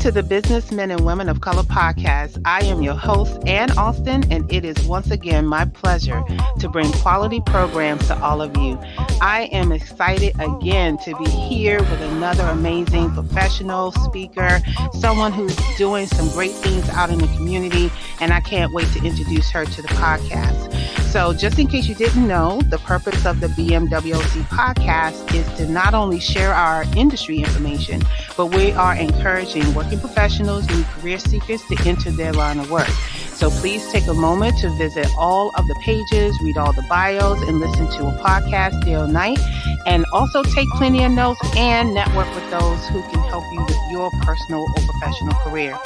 to the Businessmen and Women of Color podcast. I am your host, Ann Austin, and it is once again my pleasure to bring quality programs to all of you. I am excited again to be here with another amazing professional speaker, someone who's doing some great things out in the community, and I can't wait to introduce her to the podcast. So, just in case you didn't know, the purpose of the BMWOC podcast is to not only share our industry information, but we are encouraging working professionals and career seekers to enter their line of work. So please take a moment to visit all of the pages, read all the bios, and listen to a podcast day or night. And also take plenty of notes and network with those who can help you with your personal or professional career.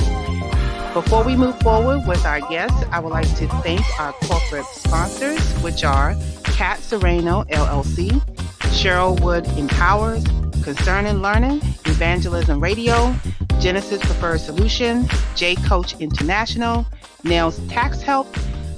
Before we move forward with our guests, I would like to thank our corporate sponsors, which are Kat Serrano, LLC, Cheryl Wood Empowers, Concern and Learning, Evangelism Radio, Genesis Preferred Solution, J Coach International, Nails Tax Help,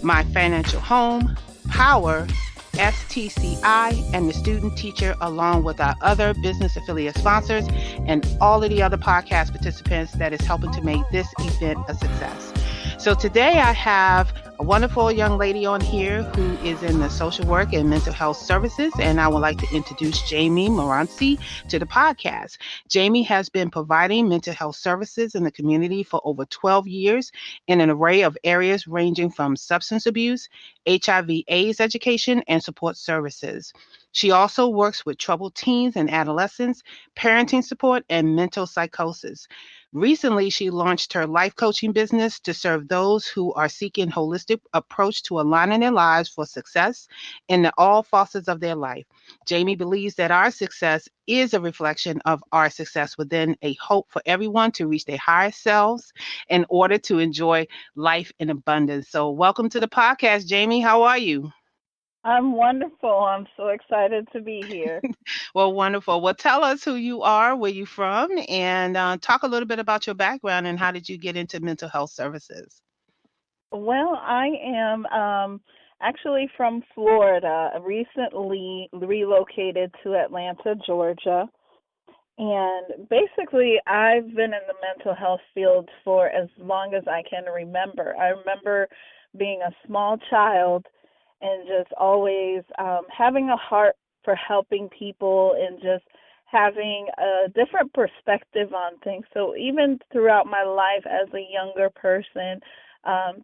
My Financial Home, Power, STCI, and the Student Teacher, along with our other business affiliate sponsors and all of the other podcast participants that is helping to make this event a success. So today I have a wonderful young lady on here who is in the social work and mental health services, and I would like to introduce Jamie Moranci to the podcast. Jamie has been providing mental health services in the community for over 12 years in an array of areas ranging from substance abuse, HIV/AIDS education, and support services. She also works with troubled teens and adolescents, parenting support, and mental psychosis. Recently, she launched her life coaching business to serve those who are seeking holistic approach to aligning their lives for success in all facets of their life. Jamie believes that our success is a reflection of our success within, a hope for everyone to reach their highest selves in order to enjoy life in abundance. So welcome to the podcast, Jamie. How are you? I'm wonderful. I'm so excited to be here. Well, wonderful. Well, tell us who you are, where you're from, and talk a little bit about your background and how did you get into mental health services? Well, I am actually from Florida. I recently relocated to Atlanta, Georgia. And basically, I've been in the mental health field for as long as I can remember. I remember being a small child and just always having a heart for helping people and just having a different perspective on things. So even throughout my life as a younger person,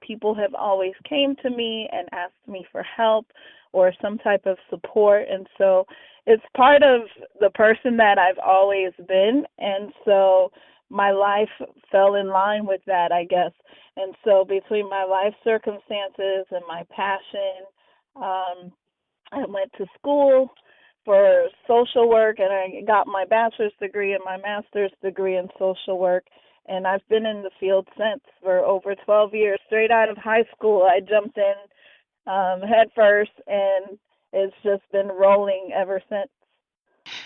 people have always came to me and asked me for help or some type of support. And so it's part of the person that I've always been. And so my life fell in line with that, I guess. And so between my life circumstances and my passion, I went to school for social work and I got my bachelor's degree and my master's degree in social work. And I've been in the field since for over 12 years. Straight out of high school, I jumped in head first, and it's just been rolling ever since.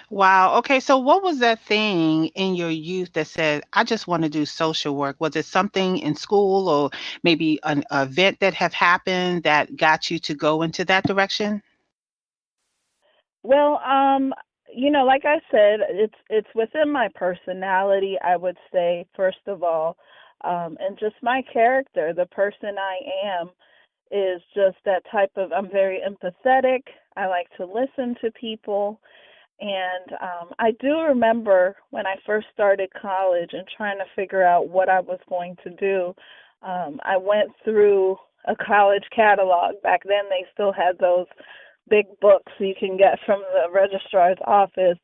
Wow. Okay. So, what was that thing in your youth that said, I just want to do social work? Was it something in school or maybe an event that have happened that got you to go into that direction? Well, like I said, it's within my personality, I would say, first of all, and just my character, the person I am is just that type of, I'm very empathetic. I like to listen to people. And I do remember when I first started college and trying to figure out what I was going to do, I went through a college catalog. Back then, they still had those big books you can get from the registrar's office.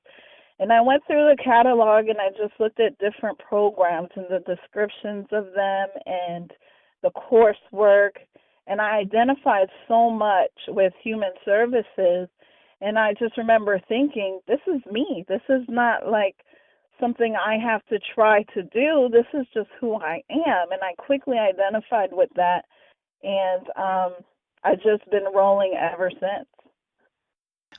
And I went through the catalog and I just looked at different programs and the descriptions of them and the coursework. And I identified so much with human services. And I just remember thinking, this is me. This is not like something I have to try to do. This is just who I am. And I quickly identified with that. And I've just been rolling ever since.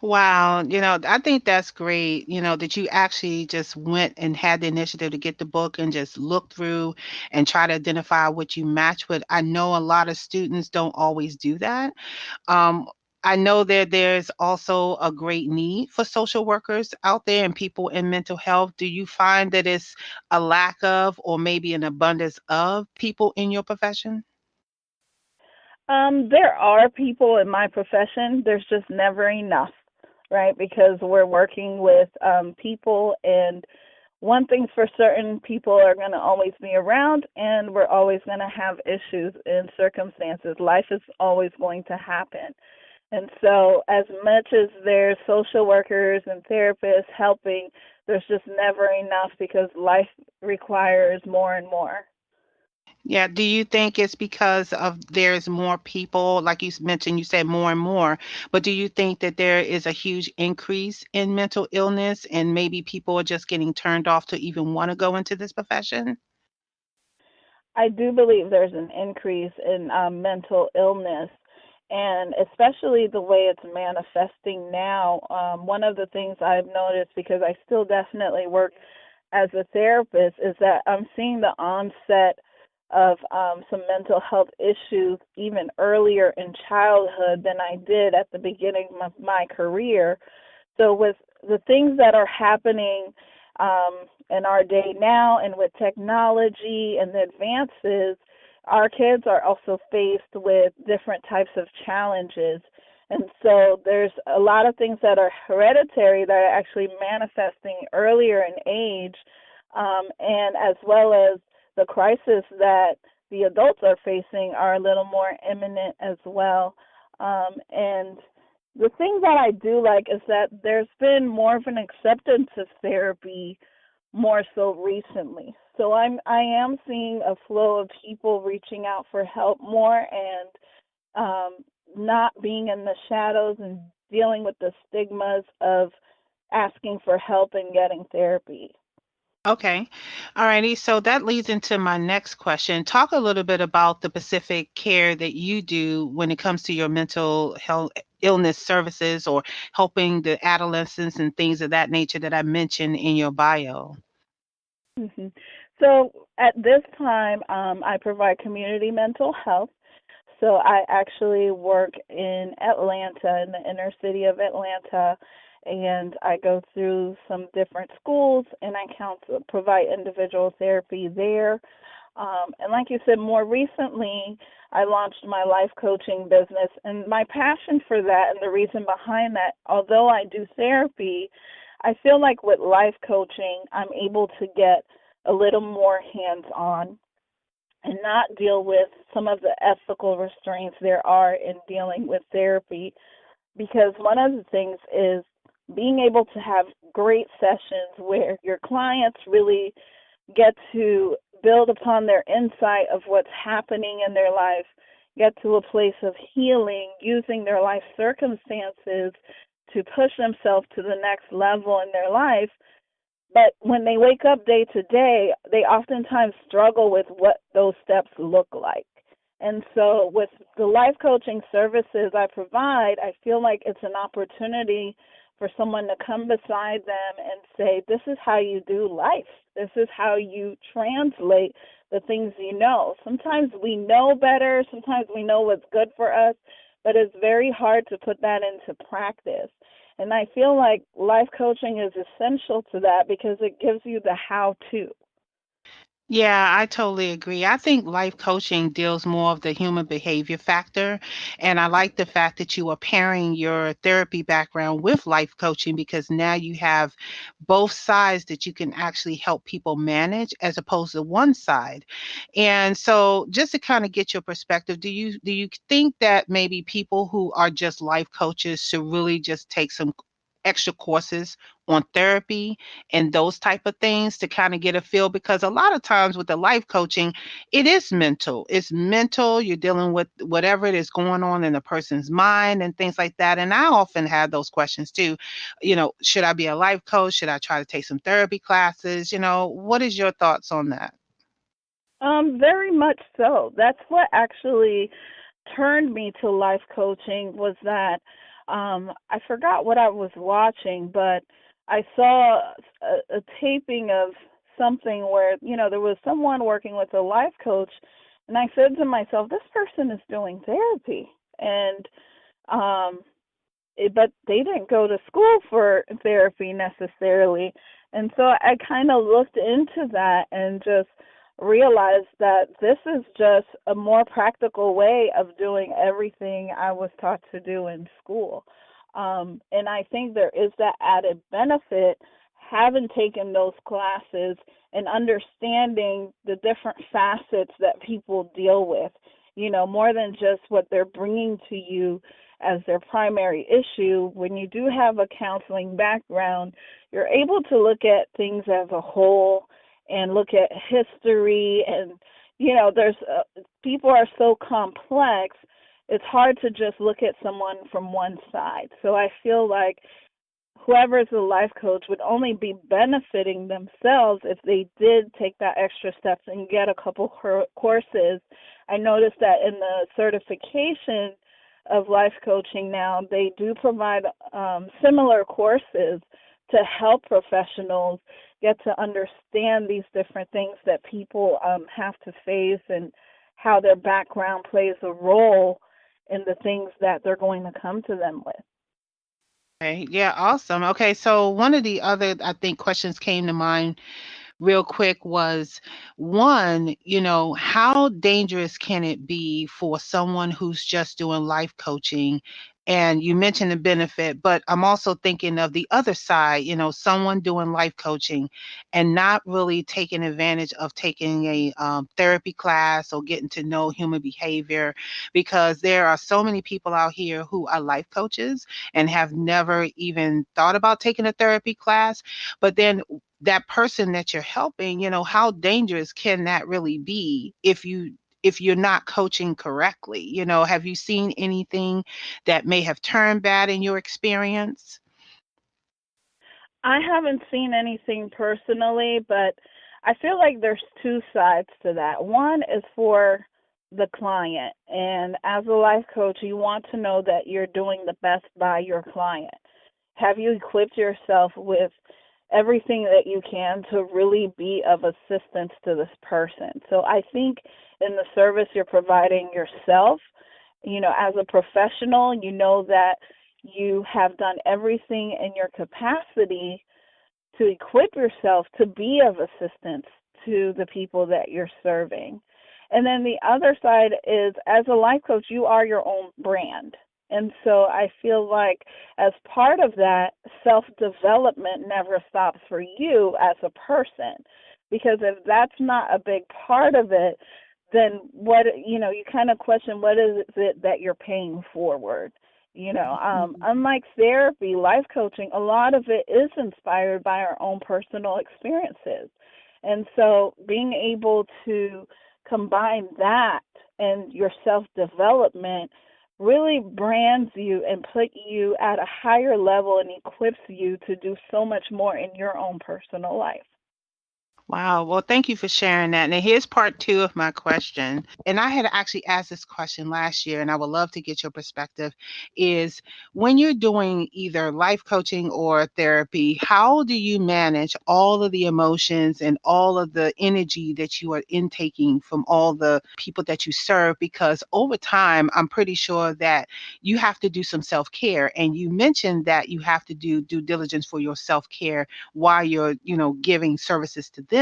Wow, I think that's great, that you actually just went and had the initiative to get the book and just look through and try to identify what you match with. I know a lot of students don't always do that. Um, I know that there's also a great need for social workers out there and people in mental health. Do you find that it's a lack of or maybe an abundance of people in your profession? There are people in my profession. There's just never enough, right? Because we're working with people, and one thing's for certain: people are going to always be around, and we're always going to have issues and circumstances. Life is always going to happen. And so, as much as there's social workers and therapists helping, there's just never enough because life requires more and more. Yeah, do you think it's because of there's more people, like you mentioned, you said more and more, but do you think that there is a huge increase in mental illness and maybe people are just getting turned off to even want to go into this profession? I do believe there's an increase in mental illness, and especially the way it's manifesting now. One of the things I've noticed, because I still definitely work as a therapist, is that I'm seeing the onset of some mental health issues even earlier in childhood than I did at the beginning of my career. So with the things that are happening in our day now, and with technology and the advances, our kids are also faced with different types of challenges. And so there's a lot of things that are hereditary that are actually manifesting earlier in age, and as well as the crisis that the adults are facing are a little more imminent as well. And the thing that I do like is that there's been more of an acceptance of therapy more so recently. So I am seeing a flow of people reaching out for help more, and not being in the shadows and dealing with the stigmas of asking for help and getting therapy. Okay. Alrighty. So that leads into my next question. Talk a little bit about the specific care that you do when it comes to your mental health illness services or helping the adolescents and things of that nature that I mentioned in your bio. hmm So at this time, I provide community mental health. So I actually work in Atlanta, in the inner city of Atlanta, and I go through some different schools and I counsel, provide individual therapy there. And like you said, more recently, I launched my life coaching business, and my passion for that and the reason behind that, although I do therapy, I feel like with life coaching, I'm able to get a little more hands on and not deal with some of the ethical restraints there are in dealing with therapy. Because one of the things is being able to have great sessions where your clients really get to build upon their insight of what's happening in their life, get to a place of healing using their life circumstances to push themselves to the next level in their life. But when they wake up day to day, they oftentimes struggle with what those steps look like. And so, with the life coaching services I provide, I feel like it's an opportunity for someone to come beside them and say, this is how you do life. This is how you translate the things you know. Sometimes we know better, sometimes we know what's good for us, but it's very hard to put that into practice. And I feel like life coaching is essential to that because it gives you the how to. Yeah, I totally agree. I think life coaching deals more of the human behavior factor. And I like the fact that you are pairing your therapy background with life coaching because now you have both sides that you can actually help people manage as opposed to one side. And so just to kind of get your perspective, do you think that maybe people who are just life coaches should really just take some extra courses on therapy and those type of things to kind of get a feel because a lot of times with the life coaching it is mental, it's mental, you're dealing with whatever it is going on in a person's mind and things like that, and I often have those questions too. Should I be a life coach? Should I try to take some therapy classes? What is your thoughts on that? Very much so. That's what actually turned me to life coaching was that I forgot what I was watching, but I saw a taping of something where, there was someone working with a life coach, and I said to myself, this person is doing therapy. And but they didn't go to school for therapy necessarily. And so I kind of looked into that and just realized that this is just a more practical way of doing everything I was taught to do in school. And I think there is that added benefit having taken those classes and understanding the different facets that people deal with, more than just what they're bringing to you as their primary issue. When you do have a counseling background, you're able to look at things as a whole and look at history. And there's people are so complex, it's hard to just look at someone from one side. So I feel like whoever is a life coach would only be benefiting themselves if they did take that extra steps and get a couple courses. I noticed that in the certification of life coaching now, they do provide similar courses to help professionals get to understand these different things that people have to face, and how their background plays a role in the things that they're going to come to them with. Okay, yeah, awesome. Okay, so one of the other, I think, questions came to mind real quick was one, how dangerous can it be for someone who's just doing life coaching? And you mentioned the benefit, but I'm also thinking of the other side, someone doing life coaching and not really taking advantage of taking a therapy class or getting to know human behavior, because there are so many people out here who are life coaches and have never even thought about taking a therapy class. But then that person that you're helping, how dangerous can that really be if you're not coaching correctly? Have you seen anything that may have turned bad in your experience? I haven't seen anything personally, but I feel like there's two sides to that. One is for the client, and as a life coach, you want to know that you're doing the best by your client. Have you equipped yourself with everything that you can to really be of assistance to this person? So I think in the service you're providing yourself, as a professional, you know that you have done everything in your capacity to equip yourself to be of assistance to the people that you're serving. And then the other side is, as a life coach, you are your own brand. And so I feel like as part of that, self-development never stops for you as a person. Because if that's not a big part of it, then you kind of question, what is it that you're paying forward? Unlike therapy, life coaching, a lot of it is inspired by our own personal experiences. And so being able to combine that and your self-development really brands you and put you at a higher level and equips you to do so much more in your own personal life. Wow. Well, thank you for sharing that. Now, here's part two of my question. And I had actually asked this question last year, and I would love to get your perspective. Is when you're doing either life coaching or therapy, how do you manage all of the emotions and all of the energy that you are intaking from all the people that you serve? Because over time, I'm pretty sure that you have to do some self care. And you mentioned that you have to do due diligence for your self care while you're, giving services to them.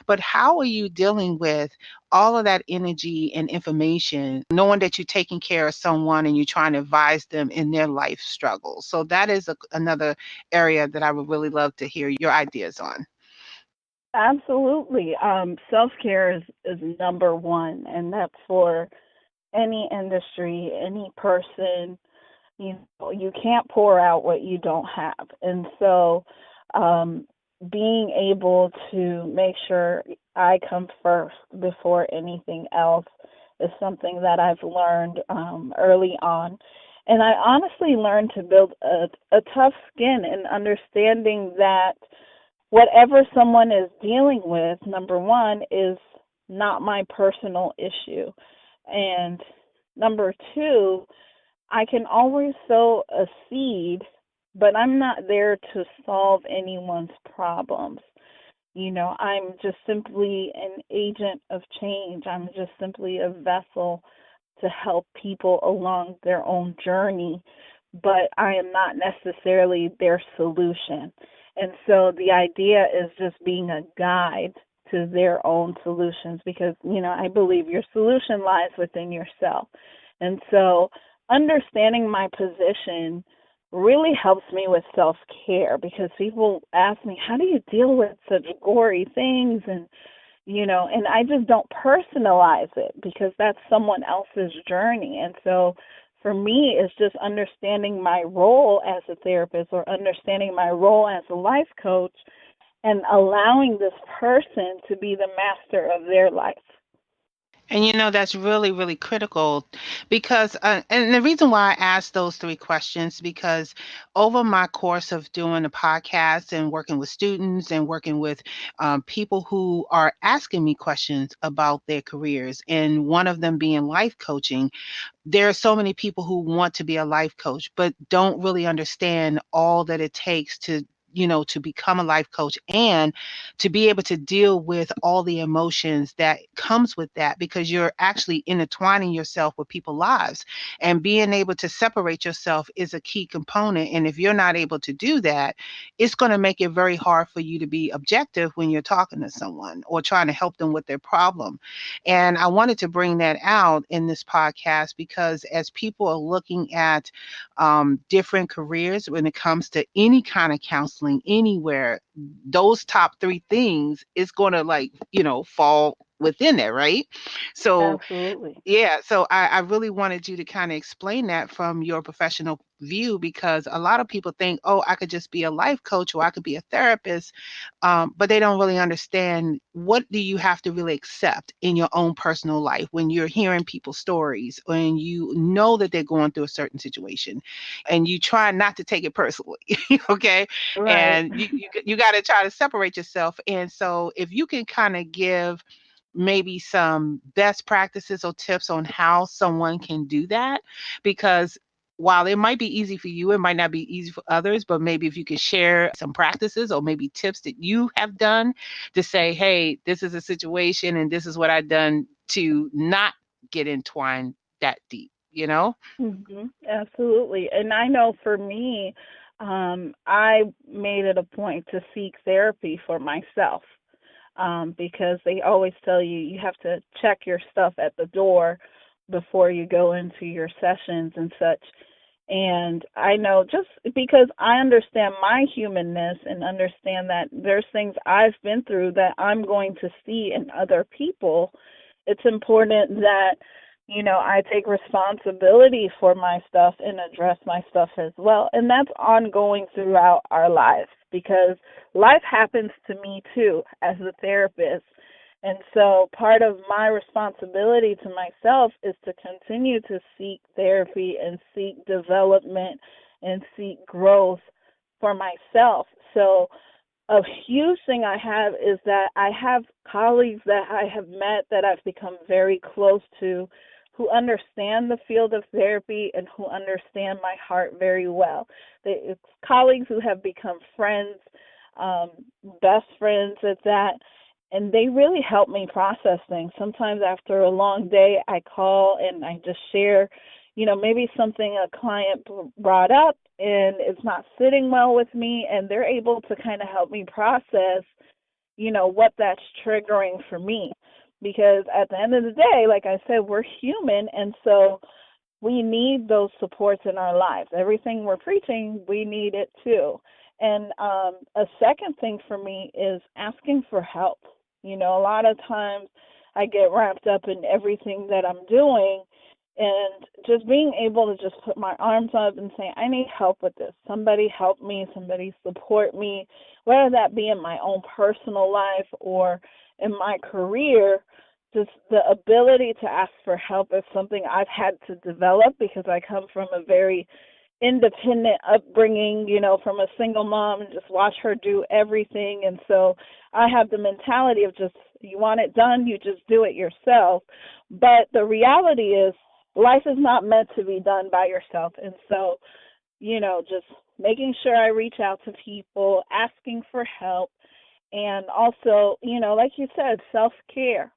But how are you dealing with all of that energy and information, knowing that you're taking care of someone and you're trying to advise them in their life struggles? So that is another area that I would really love to hear your ideas on. Absolutely. Self-care is number one, and that's for any industry, any person. You can't pour out what you don't have. And so um, being able to make sure I come first before anything else is something that I've learned early on. And I honestly learned to build a tough skin in understanding that whatever someone is dealing with, number one, is not my personal issue. And number two, I can always sow a seed, but I'm not there to solve anyone's problems. I'm just simply an agent of change. I'm just simply a vessel to help people along their own journey. but I am not necessarily their solution. And so the idea is just being a guide to their own solutions because, I believe your solution lies within yourself. And so understanding my position really helps me with self care because people ask me, how do you deal with such gory things? And I just don't personalize it because that's someone else's journey. And so for me, it's just understanding my role as a therapist or understanding my role as a life coach and allowing this person to be the master of their life. And that's really, really critical because, and the reason why I asked those three questions, because over my course of doing the podcast and working with students and working with people who are asking me questions about their careers, and one of them being life coaching, there are so many people who want to be a life coach but don't really understand all that it takes to become a life coach and to be able to deal with all the emotions that comes with that, because you're actually intertwining yourself with people's lives, and being able to separate yourself is a key component. And if you're not able to do that, it's going to make it very hard for you to be objective when you're talking to someone or trying to help them with their problem. And I wanted to bring that out in this podcast because as people are looking at different careers when it comes to any kind of counseling anywhere, those top three things is going to fall within it, right? So Absolutely. yeah, so I really wanted you to kind of explain that from your professional view, because a lot of people think, oh, I could just be a life coach or I could be a therapist, but they don't really understand what do you have to really accept in your own personal life when you're hearing people's stories, when you know that they're going through a certain situation, and you try not to take it personally, okay? Right. And you got to try to separate yourself. And so if you can kind of give maybe some best practices or tips on how someone can do that, because while it might be easy for you, it might not be easy for others, but maybe if you could share some practices or maybe tips that you have done to say, hey, this is a situation and this is what I've done to not get entwined that deep, you know? Absolutely. And I know for me, I made it a point to seek therapy for myself because they always tell you you have to check your stuff at the door before you go into your sessions and such. And I know just because I understand my humanness and understand that there's things I've been through that I'm going to see in other people, it's important that, I take responsibility for my stuff and address my stuff as well. And that's ongoing throughout our lives because life happens to me too as a therapist. And so part of my responsibility to myself is to continue to seek therapy and seek development and seek growth for myself. So a huge thing I have is that I have colleagues that I have met that I've become very close to who understand the field of therapy and who understand my heart very well. It's colleagues who have become friends, um, best friends at that, and they really help me process things. Sometimes after a long day, I call and I just share, maybe something a client brought up and it's not sitting well with me, and they're able to kind of help me process, what that's triggering for me. Because at the end of the day, like I said, we're human, and so we need those supports in our lives. Everything we're preaching, we need it too. And a second thing for me is asking for help. A lot of times I get wrapped up in everything that I'm doing, and just being able to just put my arms up and say, I need help with this. Somebody help me, somebody support me, whether that be in my own personal life or in my career. Just the ability to ask for help is something I've had to develop because I come from a very independent upbringing, from a single mom and just watch her do everything. And so I have the mentality of just, you want it done, you just do it yourself. But the reality is life is not meant to be done by yourself. And so, just making sure I reach out to people, asking for help, and also, like you said, self-care,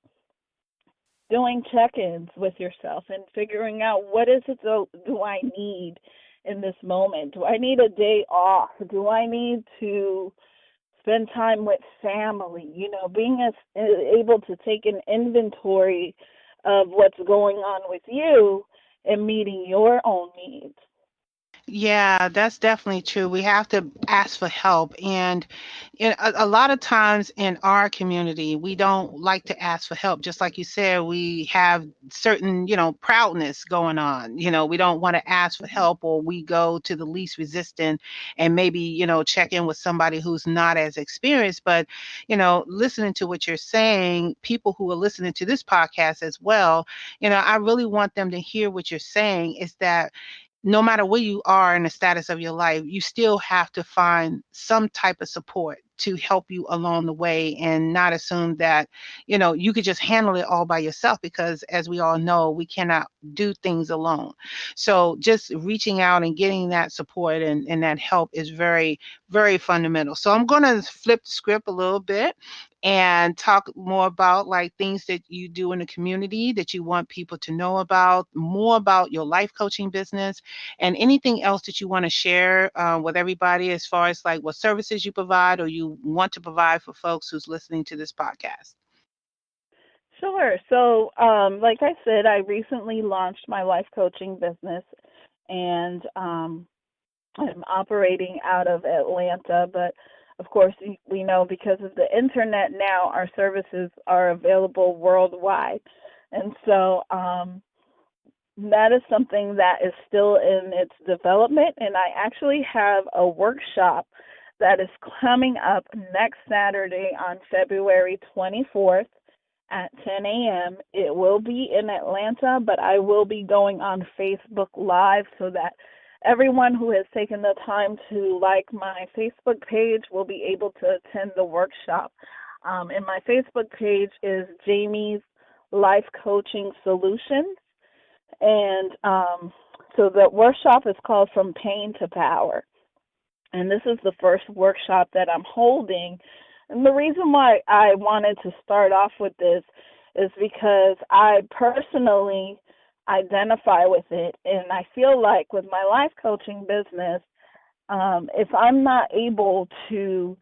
doing check-ins with yourself and figuring out what is it do I need in this moment? Do I need a day off? Do I need to spend time with family? Being able to take an inventory of what's going on with you and meeting your own needs. Yeah, that's definitely true. We have to ask for help. And a lot of times in our community, we don't like to ask for help. Just like you said, we have certain, proudness going on. We don't want to ask for help, or we go to the least resistant and maybe, check in with somebody who's not as experienced. But, listening to what you're saying, people who are listening to this podcast as well, I really want them to hear what you're saying is that no matter where you are in the status of your life, you still have to find some type of support to help you along the way, and not assume that, you could just handle it all by yourself, because as we all know, we cannot do things alone. So just reaching out and getting that support and that help is very, very fundamental. So I'm going to flip the script a little bit and talk more about like things that you do in the community that you want people to know about, more about your life coaching business, and anything else that you want to share with everybody as far as like what services you provide or you want to provide for folks who's listening to this podcast. Sure. So, like I said, I recently launched my life coaching business, and I'm operating out of Atlanta. But of course, we know because of the internet now, our services are available worldwide. And so that is something that is still in its development. And I actually have a workshop that is coming up next Saturday on February 24th at 10 a.m. It will be in Atlanta, but I will be going on Facebook Live so that everyone who has taken the time to like my Facebook page will be able to attend the workshop. And my Facebook page is Jamie's Life Coaching Solutions. And so the workshop is called From Pain to Power. And this is the first workshop that I'm holding. And the reason why I wanted to start off with this is because I personally identify with it. And I feel like with my life coaching business, if I'm not able to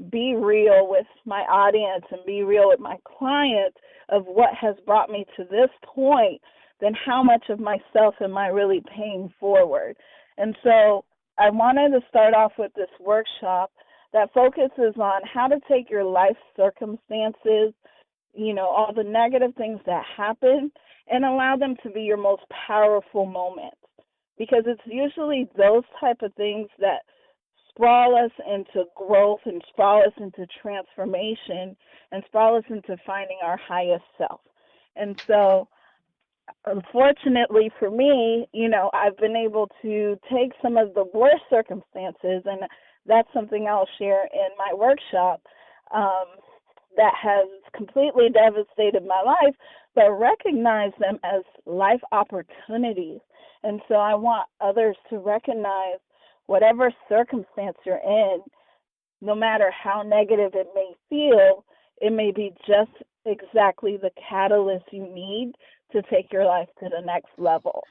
be real with my audience and be real with my clients of what has brought me to this point, then how much of myself am I really paying forward? And so I wanted to start off with this workshop that focuses on how to take your life circumstances, all the negative things that happen, and allow them to be your most powerful moments. Because it's usually those type of things that sprawl us into growth and sprawl us into transformation and sprawl us into finding our highest self. And so unfortunately for me, I've been able to take some of the worst circumstances, and that's something I'll share in my workshop, that has completely devastated my life, but recognize them as life opportunities. And so I want others to recognize whatever circumstance you're in, no matter how negative it may feel, it may be just exactly the catalyst you need to take your life to the next level.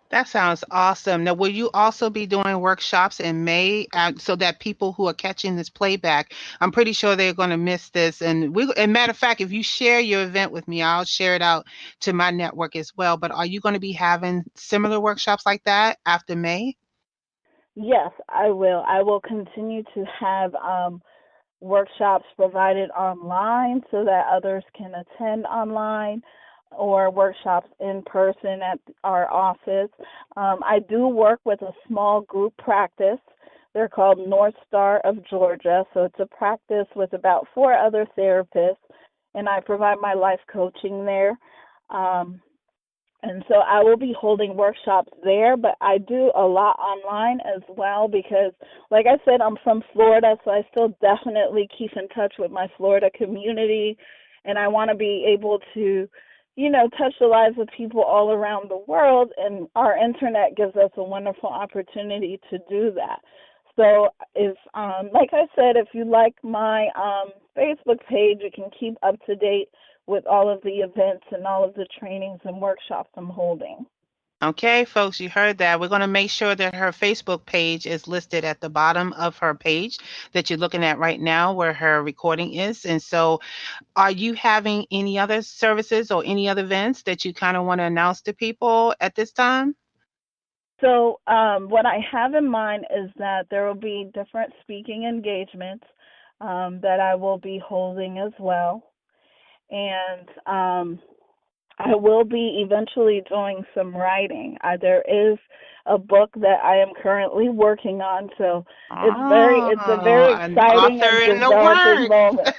That sounds awesome. Now, will you also be doing workshops in May, so that people who are catching this playback, I'm pretty sure they're going to miss this. And matter of fact, if you share your event with me, I'll share it out to my network as well. But are you going to be having similar workshops like that after May? Yes, I will. I will continue to have workshops provided online so that others can attend online, or workshops in person at our office. I do work with a small group practice. They're called North Star of Georgia. So it's a practice with about 4 other therapists, and I provide my life coaching there. Um, and so I will be holding workshops there, but I do a lot online as well because, like I said, I'm from Florida, so I still definitely keep in touch with my Florida community, and I want to be able to, touch the lives of people all around the world, and our internet gives us a wonderful opportunity to do that. So if, like I said, if you like my Facebook page, you can keep up to date with all of the events and all of the trainings and workshops I'm holding. Okay, folks, you heard that. We're going to make sure that her Facebook page is listed at the bottom of her page that you're looking at right now, where her recording is. And so, are you having any other services or any other events that you kind of want to announce to people at this time? So, what I have in mind is that there will be different speaking engagements that I will be holding as well. And I will be eventually doing some writing. There is a book that I am currently working on, so it's a Oh, very an exciting author and in the developing works. moment.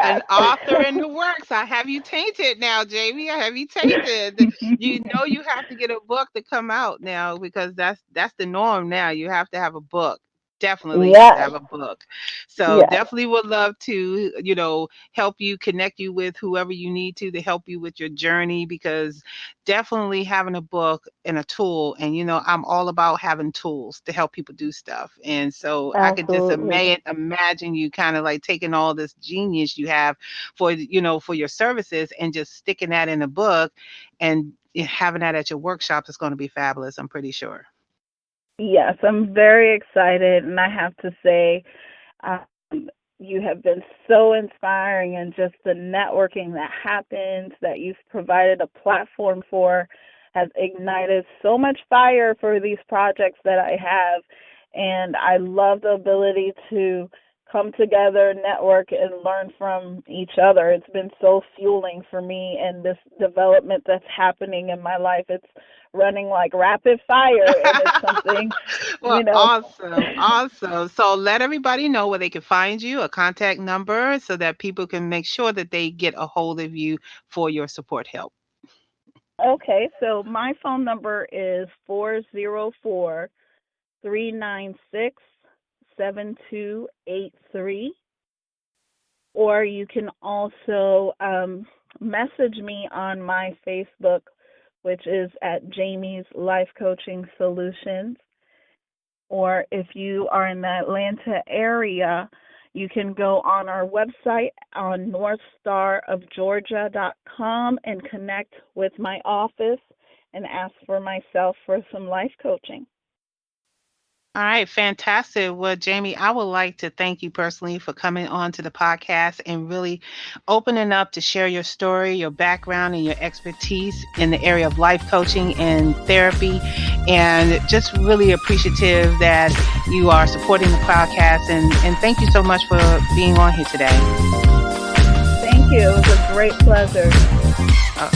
An Yes. author in the works. I have you tainted now, Jamie. I have you tainted. You know you have to get a book to come out now because that's the norm now. You have to have a book. Definitely have to Yes. have a book. So Yes. definitely would love to, help you connect you with whoever you need to help you with your journey because definitely having a book and a tool and I'm all about having tools to help people do stuff and so I could just Absolutely. imagine you kind of like taking all this genius you have for for your services and just sticking that in a book and having that at your workshops is going to be fabulous, I'm pretty sure. Yes, I'm very excited, and I have to say, um, you have been so inspiring, and just the networking that happens, that you've provided a platform for, has ignited so much fire for these projects that I have. And I love the ability to come together, network, and learn from each other. It's been so fueling for me and this development that's happening in my life. It's running like rapid fire, and it's something, Well, you know. awesome, awesome. So let everybody know where they can find you, a contact number, so that people can make sure that they get a hold of you for your support help. Okay, so my phone number is 404-396-7283, or you can also message me on my Facebook, which is at Jamie's Life Coaching Solutions. Or if you are in the Atlanta area, you can go on our website on northstarofgeorgia.com and connect with my office and ask for myself for some life coaching. All right, fantastic. Well, Jamie, I would like to thank you personally for coming on to the podcast and really opening up to share your story, your background, and your expertise in the area of life coaching and therapy. And just really appreciative that you are supporting the podcast. And thank you so much for being on here today. Thank you. It was a great pleasure. Uh,